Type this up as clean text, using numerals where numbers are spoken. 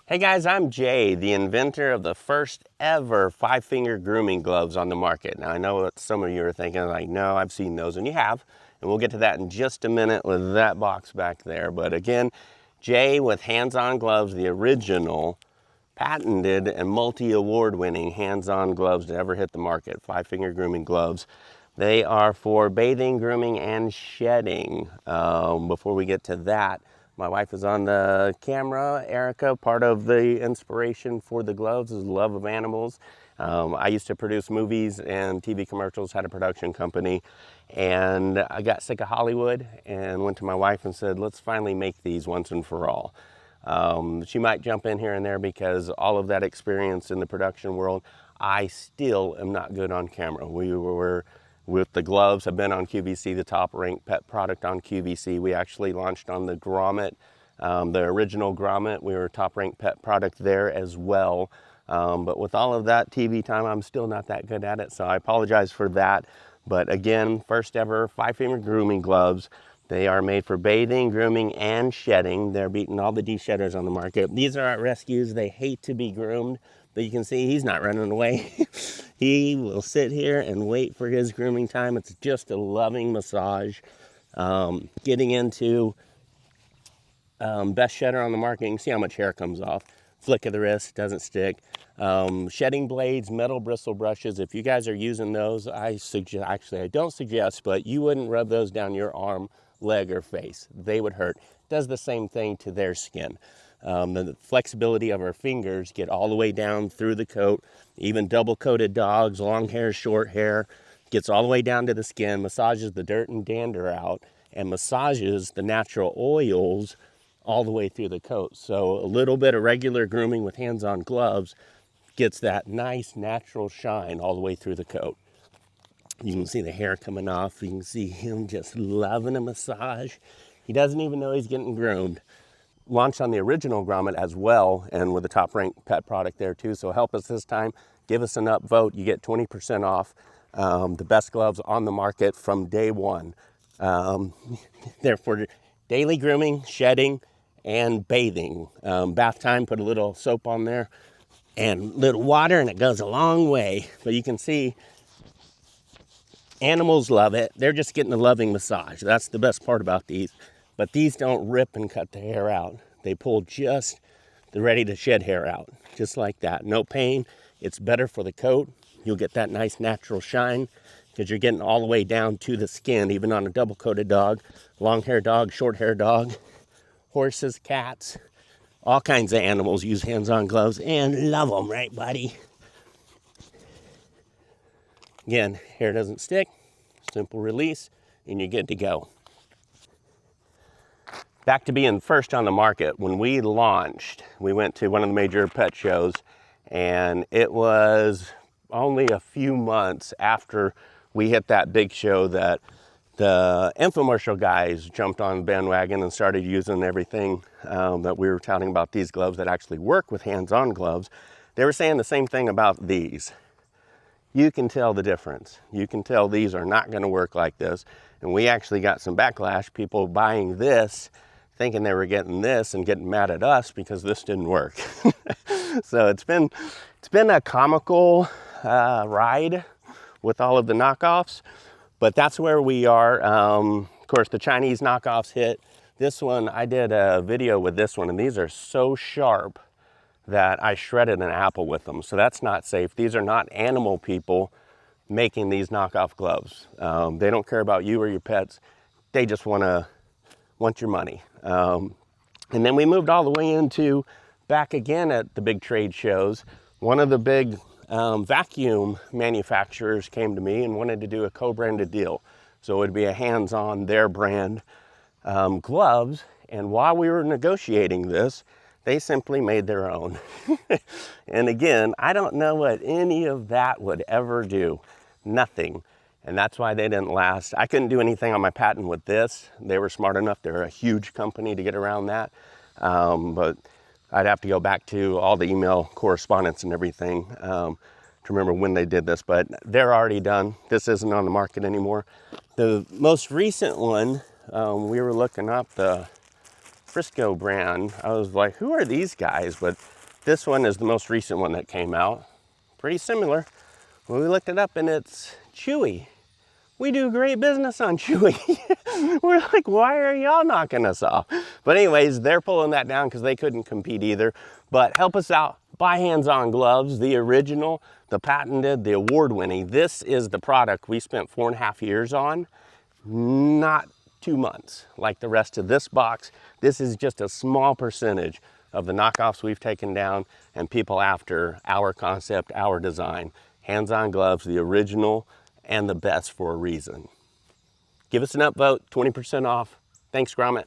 Hey guys, I'm Jay, the inventor of the first ever 5-finger grooming gloves on the market. Now I know what some of you are thinking, like, no, I've seen those, and you have. And we'll get to that in just a minute with that box back there. But again, Jay with HandsOn Gloves, the original patented and multi-award winning hands-on gloves to ever hit the market, 5-finger grooming gloves. They are for bathing, grooming, and shedding. Before we get to that, my wife is on the camera. Erica, part of the inspiration for the gloves is love of animals. I used to produce movies and TV commercials, had a production company, and I got sick of Hollywood and went to my wife and said, let's finally make these once and for all. She might jump in here and there because all of that experience in the production world, I still am not good on camera. We were with the gloves, have been on QVC, the top ranked pet product on QVC. We actually launched on the grommet, the original grommet. We were top ranked pet product there as well. But with all of that TV time, I'm still not that good at it. So I apologize for that. But again, first ever 5-finger grooming gloves. They are made for bathing, grooming, and shedding. They're beating all the de-shedders on the market. These are our rescues. They hate to be groomed, but you can see he's not running away. He will sit here and wait for his grooming time. It's just a loving massage. Getting into best shedder on the market. You can see how much hair comes off. Flick of the wrist, doesn't stick. Shedding blades, metal bristle brushes. If you guys are using those, I don't suggest, but you wouldn't rub those down your arm, leg, or face. They would hurt. Does the same thing to their skin. The flexibility of our fingers get all the way down through the coat. Even double-coated dogs, long hair, short hair, gets all the way down to the skin, massages the dirt and dander out, and massages the natural oils all the way through the coat. So a little bit of regular grooming with hands-on gloves gets that nice natural shine all the way through the coat. You can see the hair coming off. You can see him just loving a massage. He doesn't even know he's getting groomed. Launched on the original grommet as well, and with the top ranked pet product there too. So help us this time. Give us an upvote. You get 20% off the best gloves on the market from day one. They're for daily grooming, shedding, and bathing. Bath time, put a little soap on there and little water, and it goes a long way. But you can see animals love it. They're just getting a loving massage. That's the best part about these. But these don't rip and cut the hair out. They pull just the ready to shed hair out, just like that. No pain. It's better for the coat. You'll get that nice natural shine because you're getting all the way down to the skin, even on a double-coated dog, long-hair dog, short-hair dog, horses, cats, all kinds of animals use hands-on gloves and love them, right, buddy? Again, hair doesn't stick, simple release, and you're good to go. Back to being first on the market. When we launched, we went to one of the major pet shows, and it was only a few months after we hit that big show that the infomercial guys jumped on the bandwagon and started using everything that we were touting about these gloves that actually work with hands-on gloves. They were saying the same thing about these. You can tell the difference. You can tell these are not going to work like this. And we actually got some backlash, people buying this, thinking they were getting this and getting mad at us because this didn't work. So it's been a comical ride with all of the knockoffs, but that's where we are. Of course, the Chinese knockoffs hit. This one, I did a video with this one, and these are so sharp that I shredded an apple with them. So that's not safe. These are not animal people making these knockoff gloves. They don't care about you or your pets. They just want your money. And then we moved all the way into back again at the big trade shows. One of the big vacuum manufacturers came to me and wanted to do a co-branded deal. So it would be a hands-on, their brand gloves. And while we were negotiating this, they simply made their own. And again, I don't know what any of that would ever do. Nothing. And that's why they didn't last. I couldn't do anything on my patent with this. They were smart enough. They're a huge company to get around that. But I'd have to go back to all the email correspondence and everything to remember when they did this. But they're already done. This isn't on the market anymore. The most recent one, we were looking up the Frisco brand. I was like, who are these guys? But this one is the most recent one that came out. Pretty similar. Well, we looked it up and it's Chewy. We do great business on Chewy. We're like, why are y'all knocking us off? But anyways, they're pulling that down because they couldn't compete either. But help us out. Buy HandsOn Gloves, the original, the patented, the award-winning. This is the product we spent 4.5 years on, not 2 months like the rest of this box. This is just a small percentage of the knockoffs we've taken down and people after our concept, our design. HandsOn Gloves, the original and the best for a reason. Give us an upvote, 20% off. Thanks, Gromit.